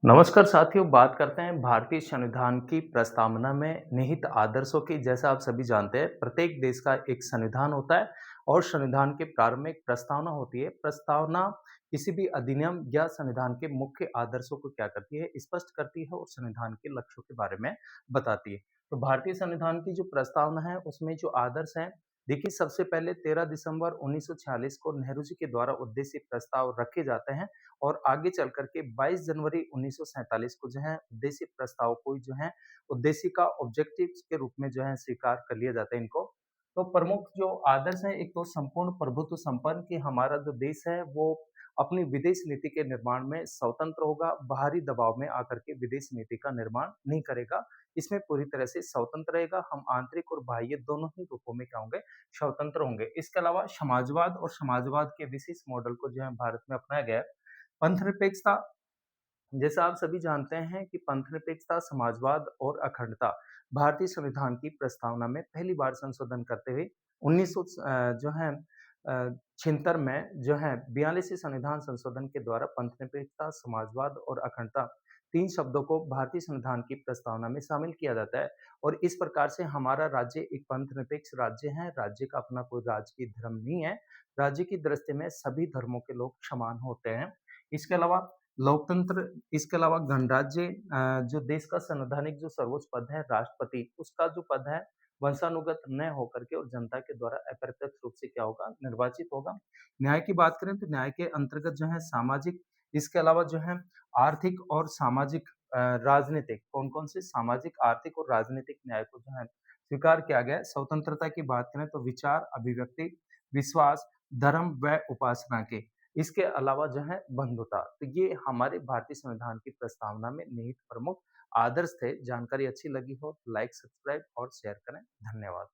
नमस्कार साथियों, बात करते हैं भारतीय संविधान की प्रस्तावना में निहित आदर्शों की। जैसा आप सभी जानते हैं, प्रत्येक देश का एक संविधान होता है और संविधान के प्रारंभ में एक प्रस्तावना होती है। प्रस्तावना किसी भी अधिनियम या संविधान के मुख्य आदर्शों को क्या करती है, स्पष्ट करती है और संविधान के लक्ष्यों के बारे में बताती है। तो भारतीय संविधान की जो प्रस्तावना है, उसमें जो आदर्श हैं, देखिए सबसे पहले 13 दिसंबर 1946 को नेहरू जी के द्वारा उद्देश्य प्रस्ताव रखे जाते हैं और आगे चल कर के 22 जनवरी 1947 को जो है उद्देश्य प्रस्ताव को जो है उद्देश्य का ऑब्जेक्टिव्स के रूप में जो है स्वीकार कर लिया जाता है इनको। तो प्रमुख जो आदर्श है, एक तो संपूर्ण प्रभुत्व संपन्न कि हमारा जो देश है वो अपनी विदेश नीति के निर्माण में स्वतंत्र होगा, बाहरी दबाव में आकर के विदेश नीति का निर्माण नहीं करेगा। इसमें पूरी तरह से स्वतंत्र रहेगा। हम आंतरिक और बाह्य दोनों ही रूपों में क्या होंगे, स्वतंत्र होंगे। इसके अलावा समाजवाद और समाजवाद के विशिष्ट मॉडल को जो है भारत में अपनाया गया है। पंथनिरपेक्षता, जैसा आप सभी जानते हैं कि पंथनिरपेक्षता, समाजवाद और अखंडता भारतीय संविधान की प्रस्तावना में पहली बार संशोधन करते हुए 1900 जो है 76 में जो है 42वें संविधान संशोधन के द्वारा पंथनिरपेक्षता, समाजवाद और अखंडता 3 शब्दों को भारतीय संविधान की प्रस्तावना में शामिल किया जाता है और इस प्रकार से हमारा राज्य एक पंथनिरपेक्ष राज्य है। राज्य का अपना कोई राजकीय धर्म नहीं है। राज्य की दृष्टि में सभी धर्मों के लोग समान होते हैं। इसके अलावा लोकतंत्र, इसके अलावा गणराज्य, जो देश का संवैधानिक जो सर्वोच्च पद है राष्ट्रपति, उसका जो पद है वंशानुगत न होकर के और जनता के द्वारा अप्रत्यक्ष रूप से क्या होगा, निर्वाचित होगा। न्याय की बात करें तो न्याय के अंतर्गत जो है सामाजिक, इसके अलावा जो है आर्थिक और सामाजिक, राजनीतिक, कौन-कौन से सामाजिक, आर्थिक और राजनीतिक न्याय को जो है स्वीकार किया गया है। स्वतंत्रता की बात करें तो विचार, अभिव्यक्ति, विश्वास, धर्म व उपासना के, इसके अलावा जो है बंधुता। तो ये हमारे भारतीय संविधान की प्रस्तावना में निहित प्रमुख आदर्श थे। जानकारी अच्छी लगी हो तो लाइक, सब्सक्राइब और शेयर करें। धन्यवाद।